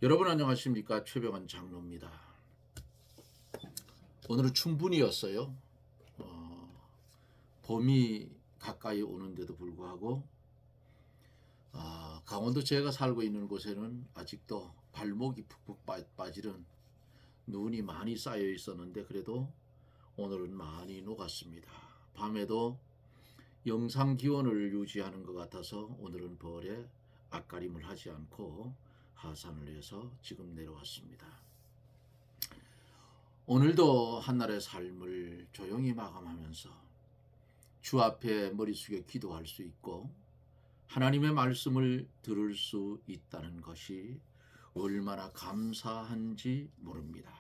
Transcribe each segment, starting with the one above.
여러분 안녕하십니까? 최병환 장로입니다. 오늘은 춘분이었어요. 봄이 가까이 오는데도 불구하고 강원도 제가 살고 있는 곳에는 아직도 발목이 푹푹 빠지는 눈이 많이 쌓여 있었는데 그래도 오늘은 많이 녹았습니다. 밤에도 영상 기온을 유지하는 것 같아서 오늘은 벌에 앞가림을 하지 않고 하산을 해서 지금 내려왔습니다. 오늘도 한날의 삶을 조용히 마감하면서 주 앞에 머리 숙여 기도할 수 있고 하나님의 말씀을 들을 수 있다는 것이 얼마나 감사한지 모릅니다.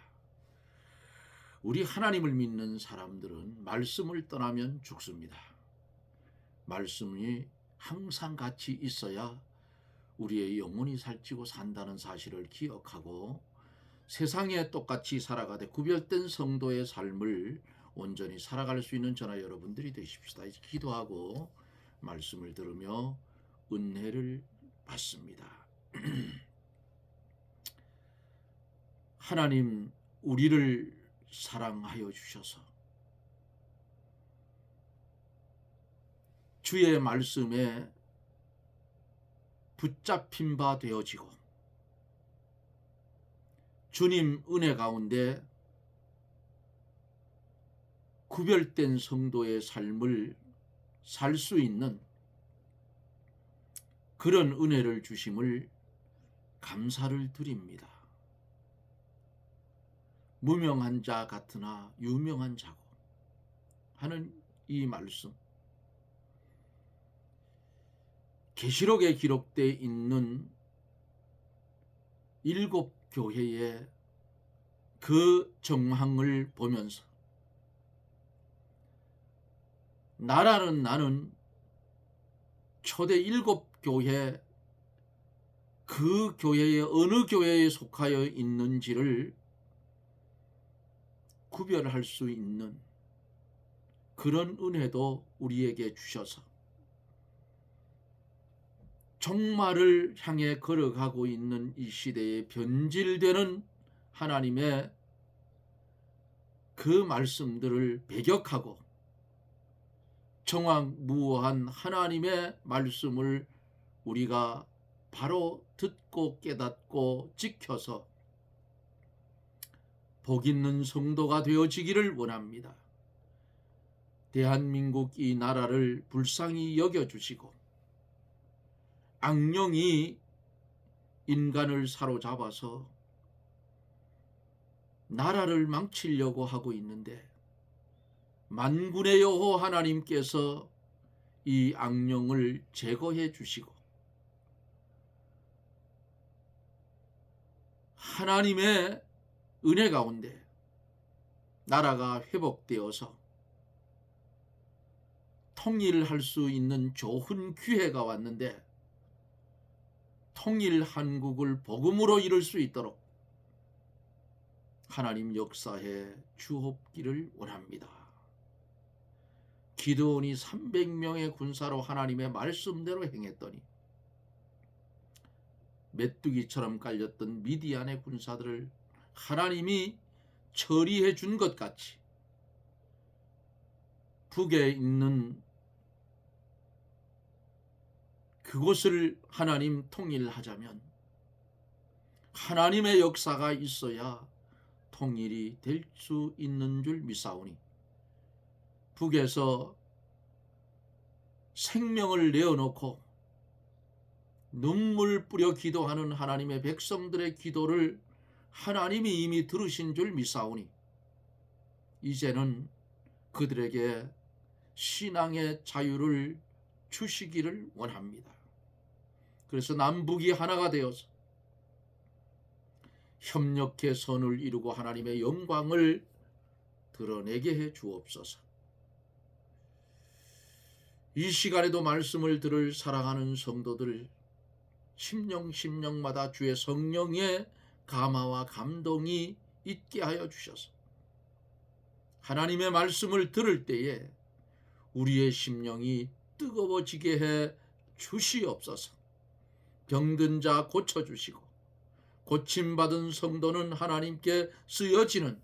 우리 하나님을 믿는 사람들은 말씀을 떠나면 죽습니다. 말씀이 항상 같이 있어야 우리의 영혼이 살찌고 산다는 사실을 기억하고 세상에 똑같이 살아가되 구별된 성도의 삶을 온전히 살아갈 수 있는 저나 여러분들이 되십시다. 기도하고 말씀을 들으며 은혜를 받습니다. 하나님, 우리를 사랑하여 주셔서 주의 말씀에 붙잡힌 바 되어지고 주님 은혜 가운데 구별된 성도의 삶을 살 수 있는 그런 은혜를 주심을 감사를 드립니다. 무명한 자 같으나 유명한 자고 하는 이 말씀, 계시록에 기록되어 있는 7 교회의 그 정황을 보면서 나는 초대 7 교회 그 교회의 어느 교회에 속하여 있는지를 구별할 수 있는 그런 은혜도 우리에게 주셔서 종말을 향해 걸어가고 있는 이 시대에 변질되는 하나님의 그 말씀들을 배격하고 정확무오한 하나님의 말씀을 우리가 바로 듣고 깨닫고 지켜서 복 있는 성도가 되어지기를 원합니다. 대한민국 이 나라를 불쌍히 여겨주시고 악령이 인간을 사로잡아서 나라를 망치려고 하고 있는데 만군의 여호 하나님께서 이 악령을 제거해 주시고 하나님의 은혜 가운데 나라가 회복되어서 통일할 수 있는 좋은 기회가 왔는데 통일 한국을 복음으로 이룰 수 있도록 하나님 역사에 주옵기를 원합니다. 기드온이 300명의 군사로 하나님의 말씀대로 행했더니 메뚜기처럼 깔렸던 미디안의 군사들을 하나님이 처리해 준 것 같이 북에 있는 그곳을 하나님 통일하자면 하나님의 역사가 있어야 통일이 될 수 있는 줄 믿사오니 북에서 생명을 내어놓고 눈물 뿌려 기도하는 하나님의 백성들의 기도를 하나님이 이미 들으신 줄 믿사오니 이제는 그들에게 신앙의 자유를 주시기를 원합니다. 그래서 남북이 하나가 되어서 협력해 선을 이루고 하나님의 영광을 드러내게 해 주옵소서. 이 시간에도 말씀을 들을 사랑하는 성도들 심령마다 주의 성령의 감화와 감동이 있게 하여 주셔서 하나님의 말씀을 들을 때에 우리의 심령이 뜨거워지게 해 주시옵소서. 병든 자 고쳐주시고 고침받은 성도는 하나님께 쓰여지는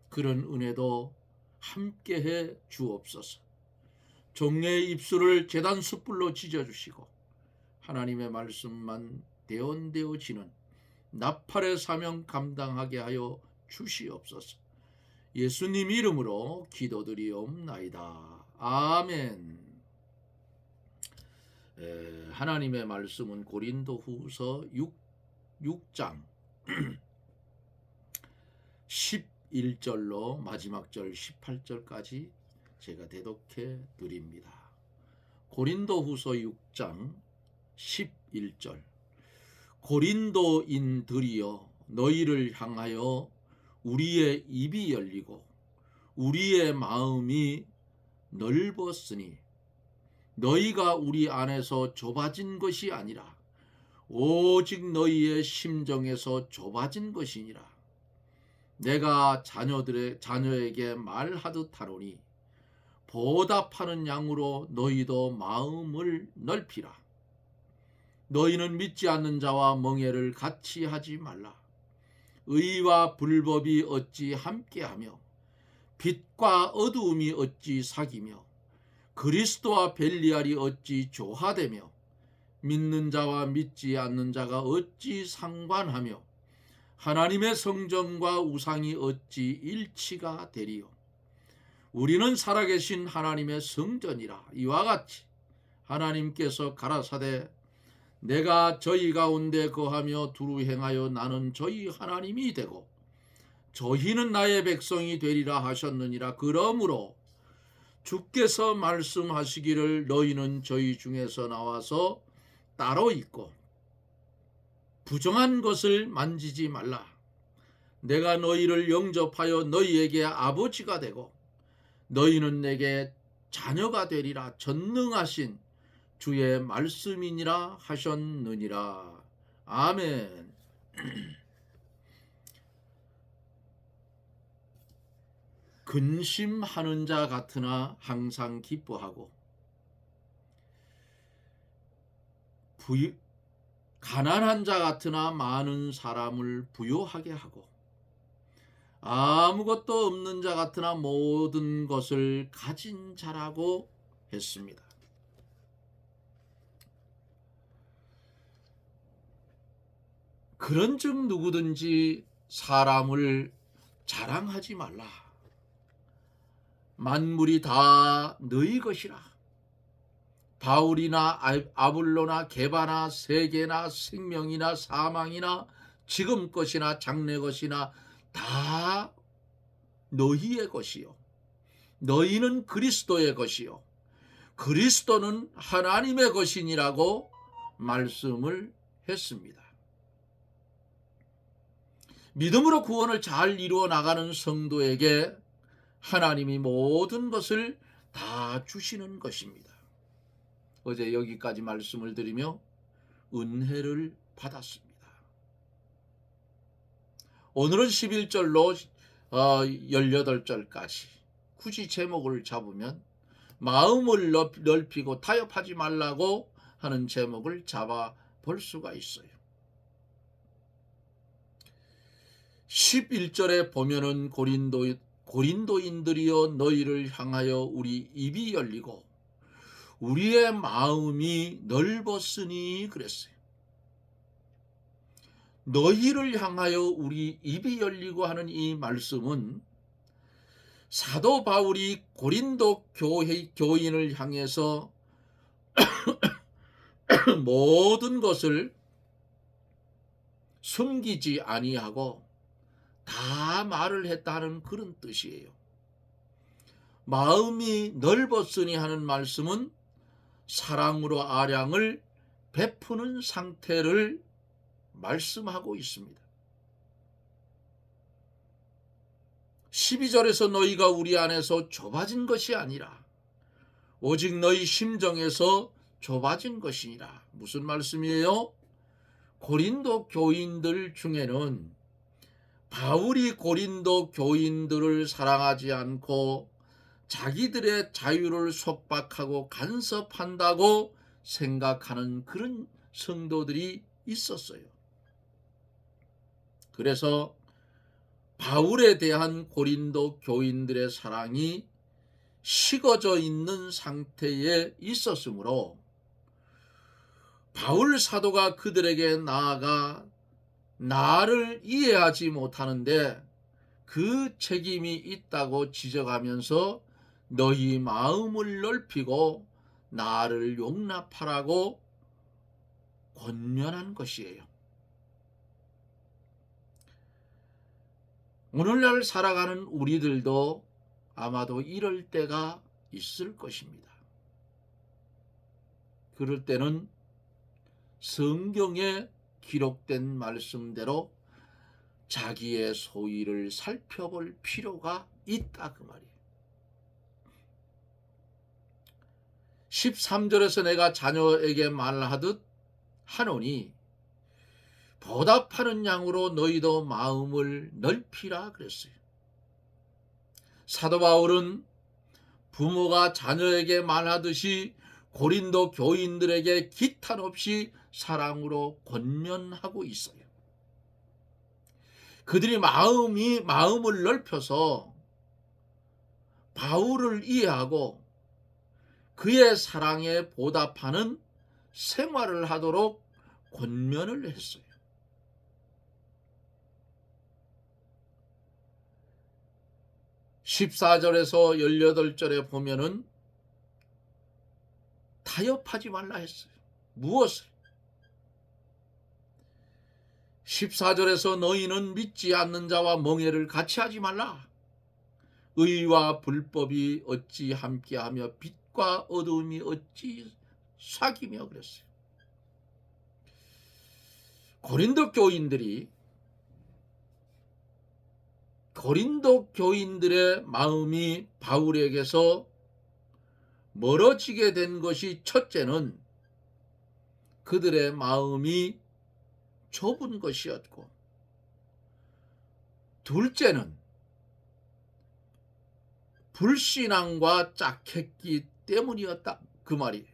그런 은혜도 함께해 주옵소서. 종려의 입술을 제단 숯불로 지져주시고 하나님의 말씀만 대언되어지는 나팔의 사명 감당하게 하여 주시옵소서. 예수님 이름으로 기도드리옵나이다. 아멘. 하나님의 말씀은 고린도후서 6장 11절로 마지막 절 18절까지 제가 대독해 드립니다. 고린도후서 6장 11절. 고린도인들이여 너희를 향하여 우리의 입이 열리고 우리의 마음이 넓었으니 너희가 우리 안에서 좁아진 것이 아니라 오직 너희의 심정에서 좁아진 것이니라. 내가 자녀에게 말하듯 하노니 보답하는 양으로 너희도 마음을 넓히라. 너희는 믿지 않는 자와 멍에를 같이 하지 말라. 의와 불법이 어찌 함께하며 빛과 어두움이 어찌 사귀며 그리스도와 벨리알이 어찌 조화되며 믿는 자와 믿지 않는 자가 어찌 상관하며 하나님의 성전과 우상이 어찌 일치가 되리요. 우리는 살아계신 하나님의 성전이라. 이와 같이 하나님께서 가라사대 내가 저희 가운데 거하며 두루 행하여 나는 저희 하나님이 되고 저희는 나의 백성이 되리라 하셨느니라. 그러므로 주께서 말씀하시기를 너희는 저희 중에서 나와서 따로 있고 부정한 것을 만지지 말라. 내가 너희를 영접하여 너희에게 아버지가 되고 너희는 내게 자녀가 되리라. 전능하신 주의 말씀이니라 하셨느니라. 아멘. 근심하는 자 같으나 항상 기뻐하고 가난한 자 같으나 많은 사람을 부요하게 하고 아무것도 없는 자 같으나 모든 것을 가진 자라고 했습니다. 그런즉 누구든지 사람을 자랑하지 말라. 만물이 다 너희 것이라. 바울이나 아볼로나 게바나 세계나 생명이나 사망이나 지금 것이나 장래 것이나 다 너희의 것이요 너희는 그리스도의 것이요 그리스도는 하나님의 것이니라고 말씀을 했습니다. 믿음으로 구원을 잘 이루어 나가는 성도에게 하나님이 모든 것을 다 주시는 것입니다. 어제 여기까지 말씀을 드리며 은혜를 받았습니다. 오늘은 11절로 18절까지 굳이 제목을 잡으면 마음을 넓히고 타협하지 말라고 하는 제목을 잡아 볼 수가 있어요. 11절에 보면은 고린도인들이여 너희를 향하여 우리 입이 열리고 우리의 마음이 넓었으니 그랬어요. 너희를 향하여 우리 입이 열리고 하는 이 말씀은 사도 바울이 고린도 교인을 향해서 모든 것을 숨기지 아니하고 다 말을 했다는 그런 뜻이에요. 마음이 넓었으니 하는 말씀은 사랑으로 아량을 베푸는 상태를 말씀하고 있습니다. 12절에서 너희가 우리 안에서 좁아진 것이 아니라 오직 너희 심정에서 좁아진 것이니라. 무슨 말씀이에요? 고린도 교인들 중에는 바울이 고린도 교인들을 사랑하지 않고 자기들의 자유를 속박하고 간섭한다고 생각하는 그런 성도들이 있었어요. 그래서 바울에 대한 고린도 교인들의 사랑이 식어져 있는 상태에 있었으므로 바울 사도가 그들에게 나아가 나를 이해하지 못하는데 그 책임이 있다고 지적하면서 너희 마음을 넓히고 나를 용납하라고 권면한 것이에요. 오늘날 살아가는 우리들도 아마도 이럴 때가 있을 것입니다. 그럴 때는 성경에 기록된 말씀대로 자기의 소위를 살펴볼 필요가 있다 그 말이에요. 13절에서 내가 자녀에게 말하듯 하노니 보답하는 양으로 너희도 마음을 넓히라 그랬어요. 사도 바울은 부모가 자녀에게 말하듯이 고린도 교인들에게 기탄 없이 사랑으로 권면하고 있어요. 그들이 마음을 넓혀서 바울을 이해하고 그의 사랑에 보답하는 생활을 하도록 권면을 했어요. 14절에서 18절에 보면은 타협하지 말라 했어요. 무엇을? 14절에서 너희는 믿지 않는 자와 멍에를 같이 하지 말라. 의와 불법이 어찌 함께하며 빛과 어두움이 어찌 사귀며 그랬어요. 고린도 교인들의 마음이 바울에게서 멀어지게 된 것이 첫째는 그들의 마음이 좁은 것이었고, 둘째는 불신앙과 짝했기 때문이었다 그 말이에요.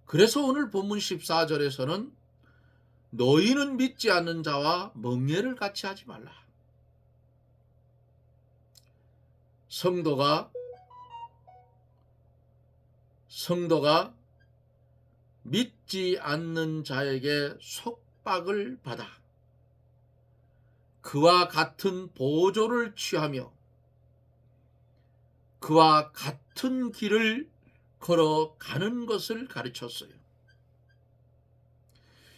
그래서 오늘 본문 14절에서는 너희는 믿지 않는 자와 멍에를 같이 하지 말라. 성도가 믿지 않는 자에게 속박을 받아 그와 같은 보조를 취하며 그와 같은 길을 걸어가는 것을 가르쳤어요.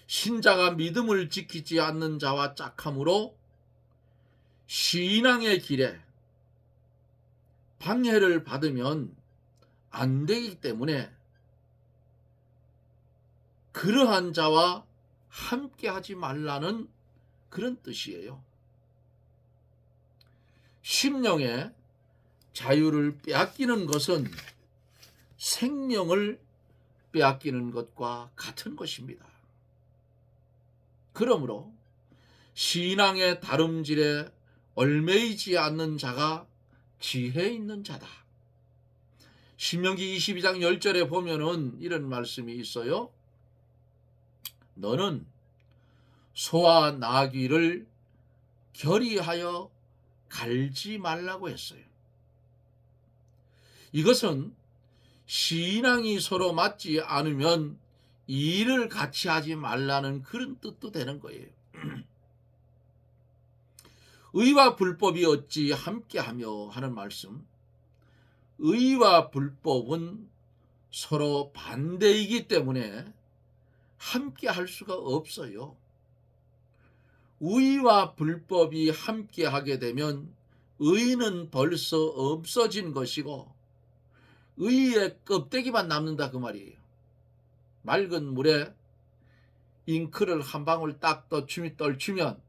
신자가 믿음을 지키지 않는 자와 짝함으로 신앙의 길에 방해를 받으면 안 되기 때문에 그러한 자와 함께 하지 말라는 그런 뜻이에요. 심령의 자유를 빼앗기는 것은 생명을 빼앗기는 것과 같은 것입니다. 그러므로 신앙의 다름질에 얽매이지 않는 자가 지혜 있는 자다. 신명기 22장 10절에 보면은 이런 말씀이 있어요. 너는 소와 나귀를 결의하여 갈지 말라고 했어요. 이것은 신앙이 서로 맞지 않으면 일을 같이 하지 말라는 그런 뜻도 되는 거예요. 의와 불법이 어찌 함께하며 하는 말씀. 의와 불법은 서로 반대이기 때문에 함께 할 수가 없어요. 의와 불법이 함께 하게 되면 의는 벌써 없어진 것이고 의의 껍데기만 남는다 그 말이에요. 맑은 물에 잉크를 한 방울 딱 떨치면 떨치면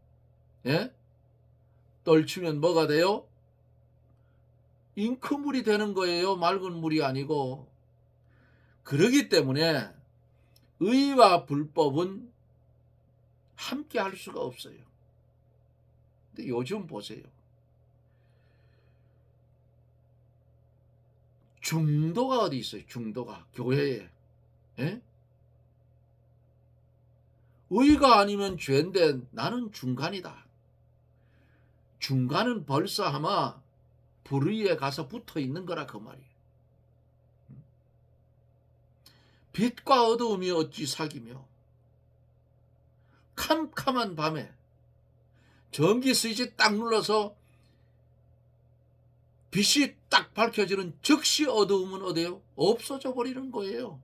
뭐가 돼요? 잉크물이 되는 거예요. 맑은 물이 아니고. 그러기 때문에 의와 불법은 함께 할 수가 없어요. 근데 요즘 보세요. 중도가 어디 있어요? 중도가 교회에. 의가 아니면 죄인데 나는 중간이다. 중간은 벌써 아마 불의에 가서 붙어 있는 거라 그 말이에요. 빛과 어두움이 어찌 사귀며 캄캄한 밤에 전기 스위치 딱 눌러서 빛이 딱 밝혀지는 즉시 어두움은 어때요? 없어져 버리는 거예요.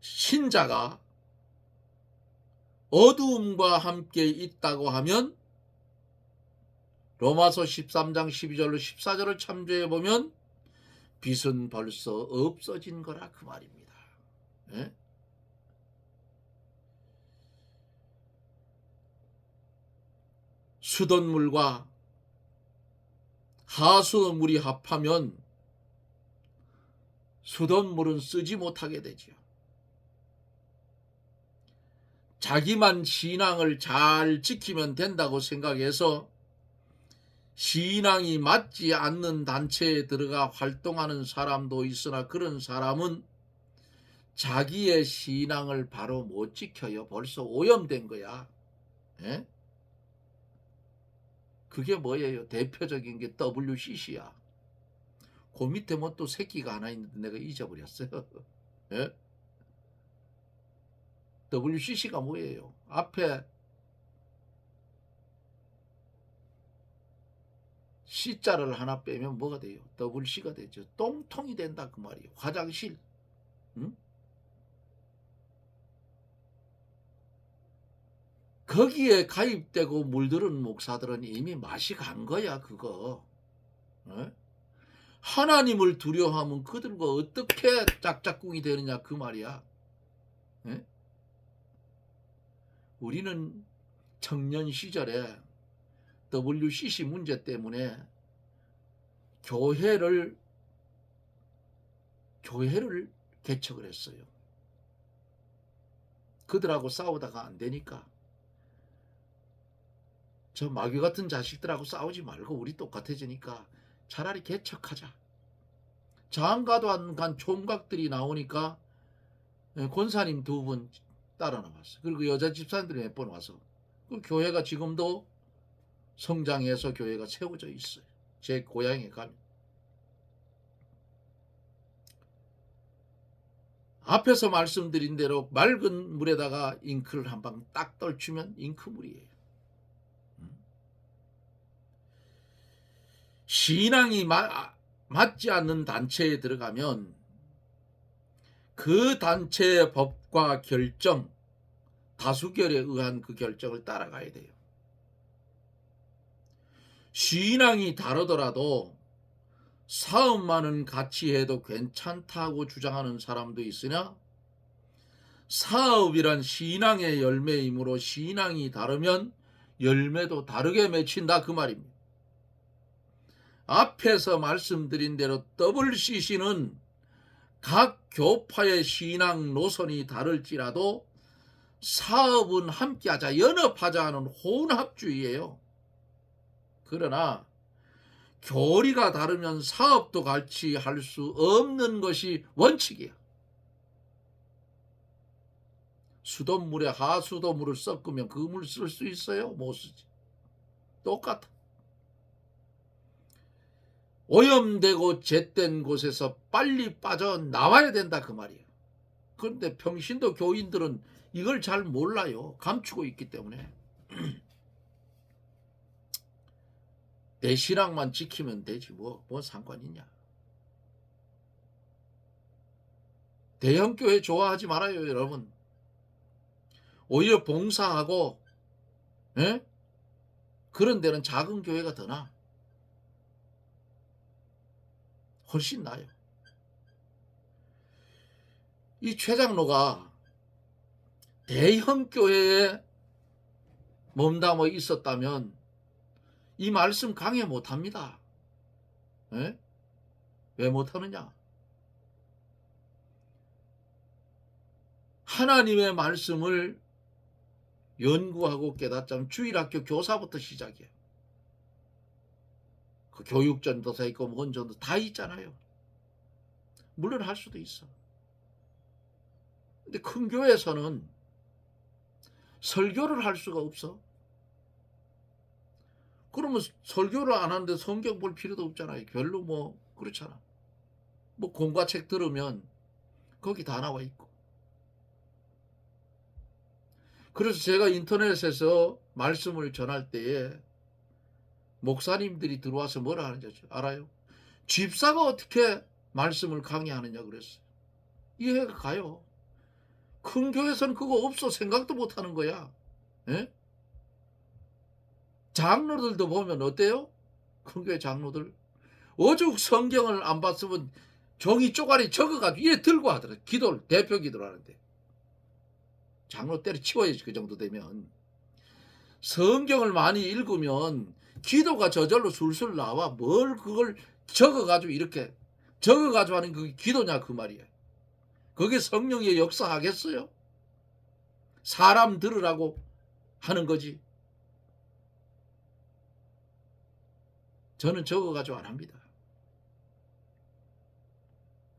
신자가 어두움과 함께 있다고 하면 로마서 13장 12절로 14절을 참조해 보면 빛은 벌써 없어진 거라 그 말입니다. 예? 수돗물과 하수물이 합하면 수돗물은 쓰지 못하게 되지요. 자기만 신앙을 잘 지키면 된다고 생각해서 신앙이 맞지 않는 단체에 들어가 활동하는 사람도 있으나 그런 사람은 자기의 신앙을 바로 못 지켜요. 벌써 오염된 거야. 예? 그게 뭐예요? 대표적인 게 WCC야. 그 밑에 뭐 또 새끼가 하나 있는데 내가 잊어버렸어요. 예? WCC가 뭐예요? 앞에 C자를 하나 빼면 뭐가 돼요? WC가 되죠. 똥통이 된다 그 말이에요. 화장실. 응? 거기에 가입되고 물들은 목사들은 이미 맛이 간 거야 그거. 어? 하나님을 두려워하면 그들과 어떻게 짝짝꿍이 되느냐 그 말이야. 에? 우리는 청년 시절에 WCC 문제 때문에 교회를 개척을 했어요. 그들하고 싸우다가 안 되니까 저 마귀 같은 자식들하고 싸우지 말고 우리 똑같아지니까 차라리 개척하자. 장가도 안 간 총각들이 나오니까 권사님 2분 따라 나왔어요. 그리고 여자 집사님들이 몇 번 와서 그 교회가 지금도 성장해서 교회가 세워져 있어요. 제 고향에 가면. 앞에서 말씀드린 대로 맑은 물에다가 잉크를 한 방 딱 떨치면 잉크물이에요. 신앙이 맞지 않는 단체에 들어가면 그 단체의 법과 결정, 다수결에 의한 그 결정을 따라가야 돼요. 신앙이 다르더라도 사업만은 같이 해도 괜찮다고 주장하는 사람도 있으나 사업이란 신앙의 열매이므로 신앙이 다르면 열매도 다르게 맺힌다 그 말입니다. 앞에서 말씀드린 대로 WCC는 각 교파의 신앙 노선이 다를지라도 사업은 함께하자, 연합하자 하는 혼합주의예요. 그러나 교리가 다르면 사업도 같이 할 수 없는 것이 원칙이야. 수돗물에 하수도물을 섞으면 그 물 쓸 수 있어요? 못 쓰지. 똑같아. 오염되고 잿된 곳에서 빨리 빠져나와야 된다 그 말이에요. 그런데 평신도 교인들은 이걸 잘 몰라요. 감추고 있기 때문에. 내 신앙만 지키면 되지 뭐 상관 있냐. 대형교회 좋아하지 말아요 여러분. 오히려 봉사하고 그런 데는 작은 교회가 더 나아. 훨씬 나아요. 이 최장로가 대형 교회에 몸담아 있었다면 이 말씀 강해 못합니다. 왜 못하느냐? 하나님의 말씀을 연구하고 깨닫자면 주일학교 교사부터 시작이에요. 그 교육전도사 있고 뭔전도 다 있잖아요. 물론 할 수도 있어. 근데 큰 교회에서는 설교를 할 수가 없어. 그러면 설교를 안 하는데 성경 볼 필요도 없잖아요. 별로 뭐 그렇잖아. 뭐 공과책 들으면 거기 다 나와 있고. 그래서 제가 인터넷에서 말씀을 전할 때에 목사님들이 들어와서 뭐라 하는지 알아요? 집사가 어떻게 말씀을 강의하느냐 그랬어요. 이해가 가요. 큰 교회에서는 그거 없어. 생각도 못 하는 거야. 예? 장로들도 보면 어때요? 큰 교회 장로들 오죽 성경을 안 봤으면 종이 쪼가리 적어가지고 이래 들고 하더라. 기도를 대표 기도를 하는데 장로 때려치워야지. 그 정도 되면 성경을 많이 읽으면 기도가 저절로 술술 나와. 뭘 그걸 적어가지고 이렇게 적어가지고 하는 그게 기도냐 그 말이야. 그게 성령의 역사하겠어요? 사람 들으라고 하는 거지. 저는 적어가지고 안 합니다.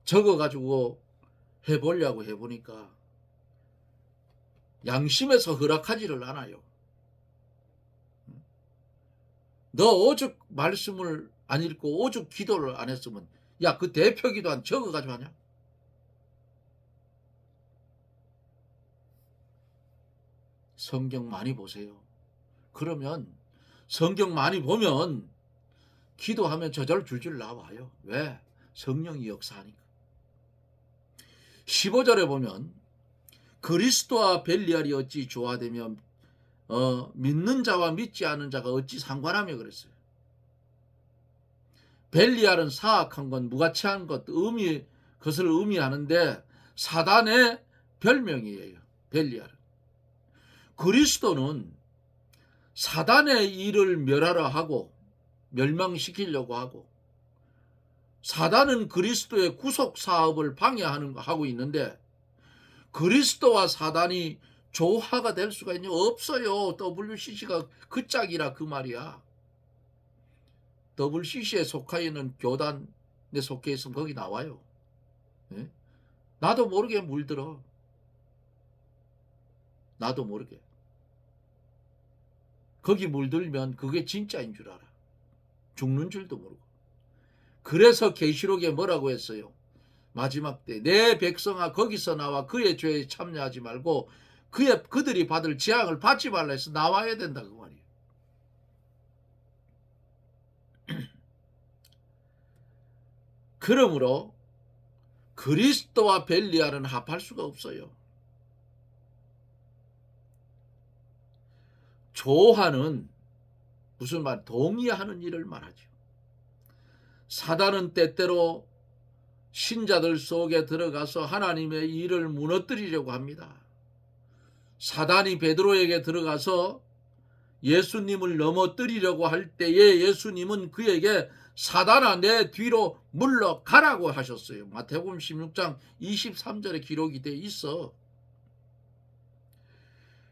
적어가지고 해보려고 해보니까 양심에서 허락하지를 않아요. 너 오죽 말씀을 안 읽고 오죽 기도를 안 했으면 야, 그 대표 기도 안 적어가지고 하냐? 성경 많이 보세요. 그러면 성경 많이 보면 기도하면 저절로 줄줄 나와요. 왜? 성령이 역사하니까. 15절에 보면 그리스도와 벨리알이 어찌 조화되며 믿는 자와 믿지 않는 자가 어찌 상관하며 그랬어요. 벨리알은 사악한 것, 무가치한 것, 그것을 의미하는데 사단의 별명이에요. 벨리알은. 그리스도는 사단의 일을 멸하려 하고 멸망시키려고 하고 사단은 그리스도의 구속 사업을 방해하고 있는데 그리스도와 사단이 조화가 될 수가 있냐? 없어요. WCC가 그 짝이라 그 말이야. WCC에 속해 있는 교단에 속해 있으면 거기 나와요. 네? 나도 모르게 물들어. 나도 모르게. 거기 물들면 그게 진짜인 줄 알아. 죽는 줄도 모르고. 그래서 계시록에 뭐라고 했어요? 마지막 때 내 백성아 거기서 나와 그의 죄에 참여하지 말고 그들이 받을 재앙을 받지 말라 해서 나와야 된다 그 말이에요. 그러므로 그리스도와 벨리알은 합할 수가 없어요. 조화는 무슨 말? 동의하는 일을 말하죠. 사단은 때때로 신자들 속에 들어가서 하나님의 일을 무너뜨리려고 합니다. 사단이 베드로에게 들어가서 예수님을 넘어뜨리려고 할 때에 예수님은 그에게 사단아 내 뒤로 물러가라고 하셨어요. 마태복음 16장 23절에 기록이 돼 있어.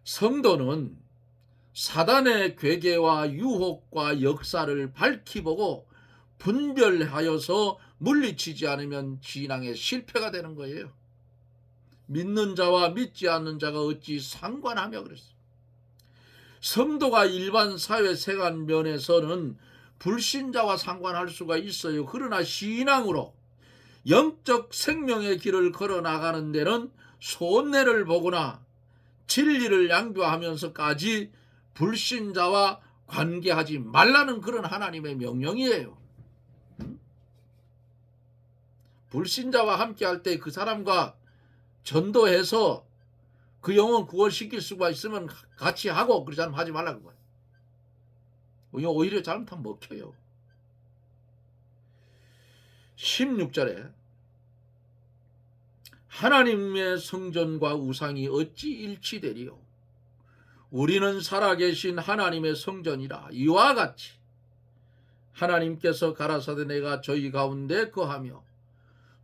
성도는 사단의 괴계와 유혹과 역사를 밝히 보고 분별하여서 물리치지 않으면 진앙의 실패가 되는 거예요. 믿는 자와 믿지 않는 자가 어찌 상관하며 그랬어요. 성도가 일반 사회 생활 면에서는 불신자와 상관할 수가 있어요. 그러나 신앙으로 영적 생명의 길을 걸어 나가는 데는 손해를 보거나 진리를 양교하면서까지 불신자와 관계하지 말라는 그런 하나님의 명령이에요. 불신자와 함께할 때 그 사람과 전도해서 그 영혼 구원시킬 수가 있으면 같이 하고 그러지 않으면 하지 말라고 봐요. 오히려 잘못하면 먹혀요. 16절에 하나님의 성전과 우상이 어찌 일치되리요? 우리는 살아계신 하나님의 성전이라. 이와 같이 하나님께서 가라사대 내가 저희 가운데 거하며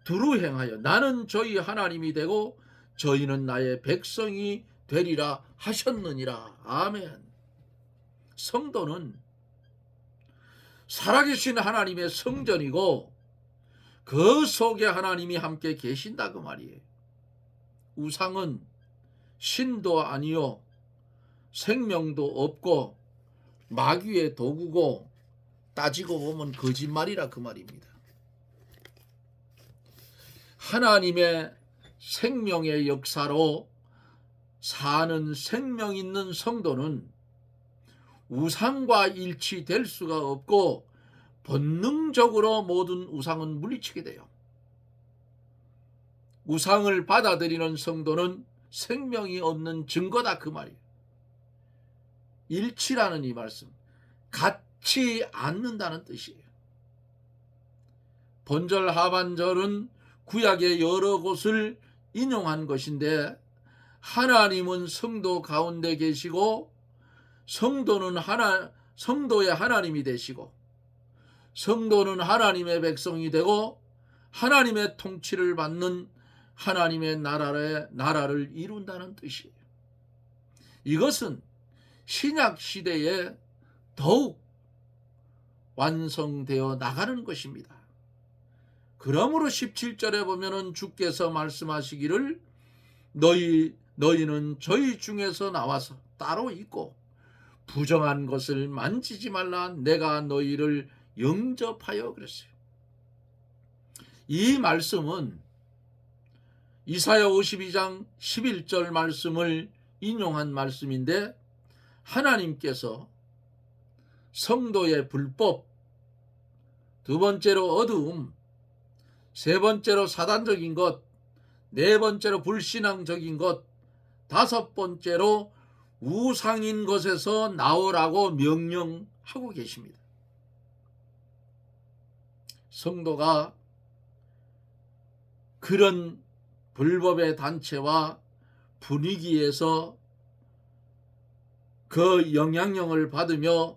두루 행하여 나는 저희 하나님이 되고 저희는 나의 백성이 되리라 하셨느니라. 아멘. 성도는 살아계신 하나님의 성전이고 그 속에 하나님이 함께 계신다 그 말이에요. 우상은 신도 아니요 생명도 없고 마귀의 도구고 따지고 보면 거짓말이라 그 말입니다. 하나님의 생명의 역사로 사는 생명 있는 성도는 우상과 일치될 수가 없고 본능적으로 모든 우상은 물리치게 돼요. 우상을 받아들이는 성도는 생명이 없는 증거다 그 말이에요. 일치라는 이 말씀, 같지 않는다는 뜻이에요. 본절 하반절은 구약의 여러 곳을 인용한 것인데 하나님은 성도 가운데 계시고 성도의 하나님이 되시고 성도는 하나님의 백성이 되고 하나님의 통치를 받는 하나님의 나라를 이룬다는 뜻이에요. 이것은 신약 시대에 더욱 완성되어 나가는 것입니다. 그러므로 17절에 보면은 주께서 말씀하시기를 너희는 저희 중에서 나와서 따로 있고 부정한 것을 만지지 말라 내가 너희를 영접하여 그랬어요. 이 말씀은 이사야 52장 11절 말씀을 인용한 말씀인데 하나님께서 성도의 불법, 두 번째로 어두움, 세 번째로 사단적인 것, 네 번째로 불신앙적인 것, 다섯 번째로 우상인 것에서 나오라고 명령하고 계십니다. 성도가 그런 불법의 단체와 분위기에서 그 영향력을 받으며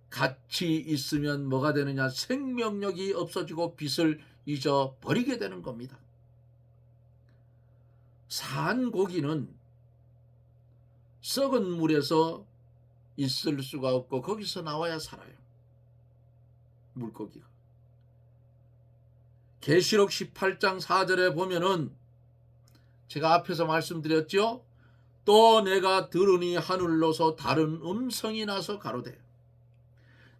같이 있으면 뭐가 되느냐? 생명력이 없어지고 빛을 잊어버리게 되는 겁니다. 산 고기는 썩은 물에서 있을 수가 없고 거기서 나와야 살아요. 물고기가. 계시록 18장 4절에 보면은 제가 앞에서 말씀드렸죠. 또 내가 들으니 하늘로서 다른 음성이 나서 가로되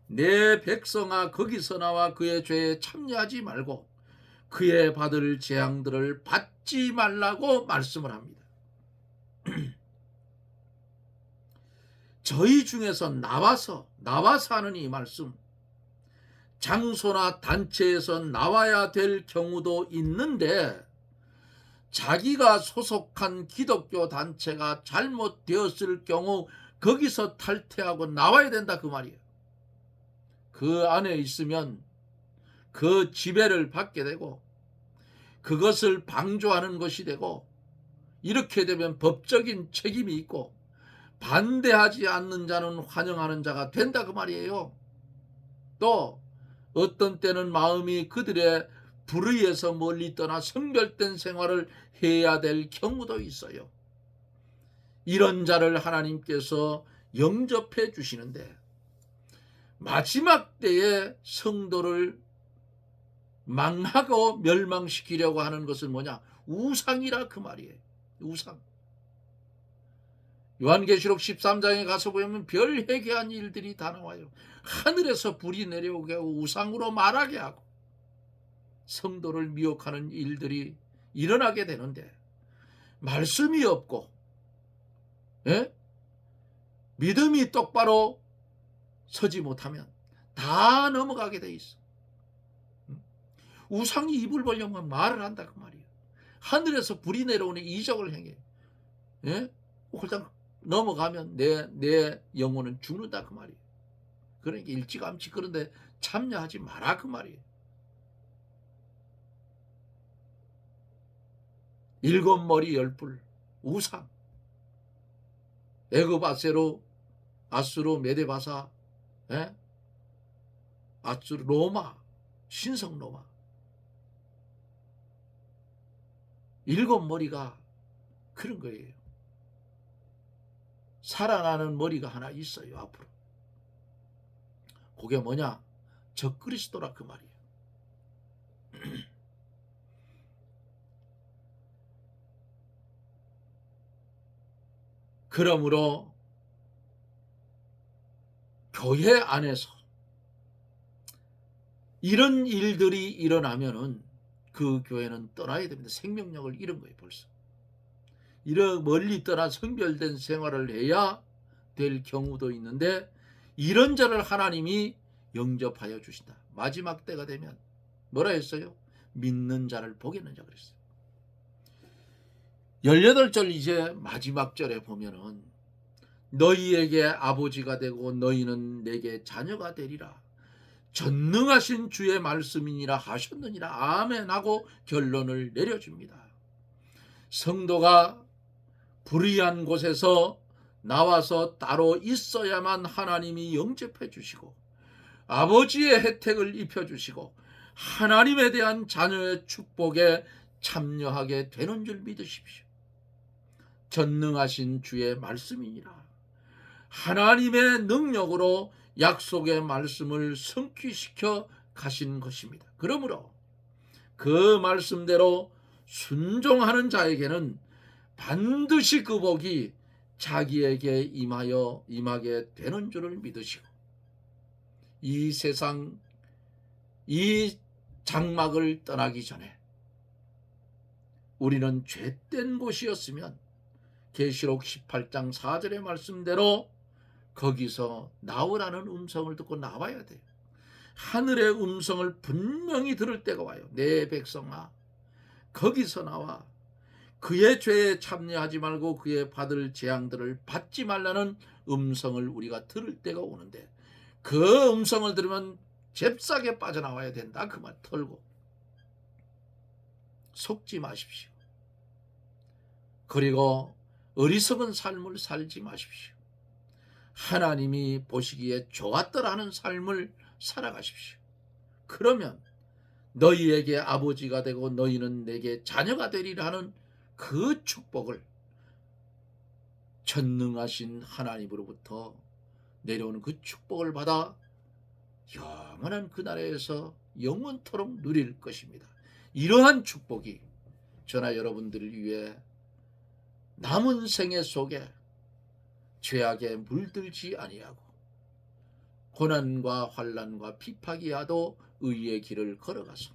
내 백성아 거기서 나와 그의 죄에 참여하지 말고 그의 받을 재앙들을 받지 말라고 말씀을 합니다. 저희 중에서 나와서 하는 이 말씀, 장소나 단체에서 나와야 될 경우도 있는데 자기가 소속한 기독교 단체가 잘못되었을 경우 거기서 탈퇴하고 나와야 된다 그 말이에요. 그 안에 있으면 그 지배를 받게 되고 그것을 방조하는 것이 되고 이렇게 되면 법적인 책임이 있고 반대하지 않는 자는 환영하는 자가 된다 그 말이에요. 또 어떤 때는 마음이 그들의 불의에서 멀리 떠나 성별된 생활을 해야 될 경우도 있어요. 이런 자를 하나님께서 영접해 주시는데 마지막 때에 성도를 망하고 멸망시키려고 하는 것은 뭐냐? 우상이라 그 말이에요. 우상. 요한계시록 13장에 가서 보면 별회개한 일들이 다 나와요. 하늘에서 불이 내려오게 하고 우상으로 말하게 하고 성도를 미혹하는 일들이 일어나게 되는데 말씀이 없고 믿음이 똑바로 서지 못하면 다 넘어가게 돼 있어. 우상이 입을 벌려면 말을 한다 그 말이에요. 하늘에서 불이 내려오는 이적을 행해. 홀딱 넘어가면 내 영혼은 죽는다 그 말이에요. 그러니까 일찌감치 그런데 참여하지 마라 그 말이에요. 일곱 머리 열불 우상, 애굽 아수르 메데바사, 아수르 로마, 신성 로마. 일곱 머리가 그런 거예요. 살아나는 머리가 하나 있어요 앞으로. 그게 뭐냐? 적그리스도라 그 말이에요. 그러므로 교회 안에서 이런 일들이 일어나면은 그 교회는 떠나야 됩니다. 생명력을 잃은 거예요, 벌써. 이런 멀리 떠나 성별된 생활을 해야 될 경우도 있는데 이런 자를 하나님이 영접하여 주신다. 마지막 때가 되면 뭐라 했어요? 믿는 자를 보겠느냐 그랬어요. 18절 이제 마지막 절에 보면은 너희에게 아버지가 되고 너희는 내게 자녀가 되리라. 전능하신 주의 말씀이니라 하셨느니라. 아멘 하고 결론을 내려줍니다. 성도가 불의한 곳에서 나와서 따로 있어야만 하나님이 영접해 주시고 아버지의 혜택을 입혀 주시고 하나님에 대한 자녀의 축복에 참여하게 되는 줄 믿으십시오. 전능하신 주의 말씀이니라. 하나님의 능력으로 약속의 말씀을 성취시켜 가신 것입니다. 그러므로 그 말씀대로 순종하는 자에게는 반드시 그 복이 자기에게 임하게 되는 줄을 믿으시고 이 세상 이 장막을 떠나기 전에 우리는 죄된 곳이었으면 계시록 18장 4절의 말씀대로 거기서 나오라는 음성을 듣고 나와야 돼요. 하늘의 음성을 분명히 들을 때가 와요. 내 백성아 거기서 나와 그의 죄에 참여하지 말고 그의 받을 재앙들을 받지 말라는 음성을 우리가 들을 때가 오는데 그 음성을 들으면 잽싸게 빠져나와야 된다. 그 말 털고 속지 마십시오. 그리고 어리석은 삶을 살지 마십시오. 하나님이 보시기에 좋았더라는 삶을 살아가십시오. 그러면 너희에게 아버지가 되고 너희는 내게 자녀가 되리라는 그 축복을 전능하신 하나님으로부터 내려오는 그 축복을 받아 영원한 그 나라에서 영원토록 누릴 것입니다. 이러한 축복이 저나 여러분들을 위해 남은 생애 속에 죄악에 물들지 아니하고 고난과 환난과 비박이 와도 의의 길을 걸어가서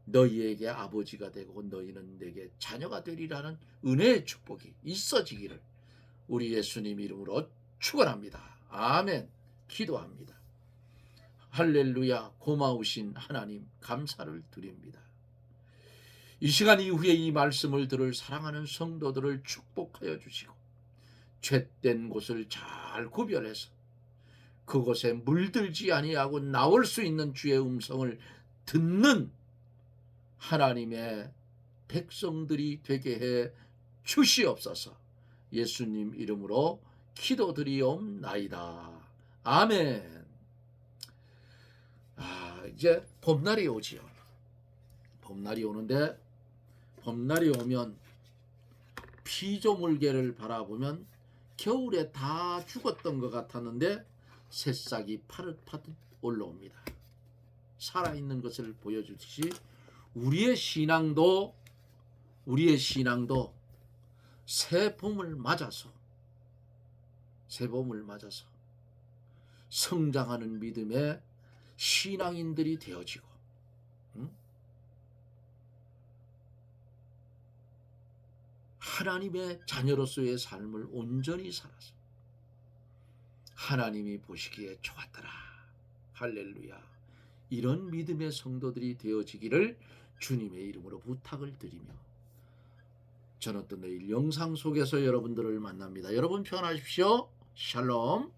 너희에게 아버지가 되고 너희는 내게 자녀가 되리라는 은혜의 축복이 있어지기를 우리 예수님 이름으로 축원합니다. 아멘. 기도합니다. 할렐루야. 고마우신 하나님 감사를 드립니다. 이 시간 이후에 이 말씀을 들을 사랑하는 성도들을 축복하여 주시고 죄된 곳을 잘 구별해서 그곳에 물들지 아니하고 나올 수 있는 주의 음성을 듣는 하나님의 백성들이 되게 해 주시옵소서. 예수님 이름으로 기도드리옵나이다. 아멘. 이제 봄날이 오지요. 봄날이 오는데 봄날이 오면 피조물개를 바라보면 겨울에 다 죽었던 것 같았는데 새싹이 파릇파릇 올라옵니다. 살아있는 것을 보여주듯이 우리의 신앙도 새 봄을 맞아서 성장하는 믿음의 신앙인들이 되어지고 하나님의 자녀로서의 삶을 온전히 살아서 하나님이 보시기에 좋았더라. 할렐루야. 이런 믿음의 성도들이 되어지기를 주님의 이름으로 부탁을 드리며 저는 또 내일 영상 속에서 여러분들을 만납니다. 여러분 평안하십시오. 샬롬.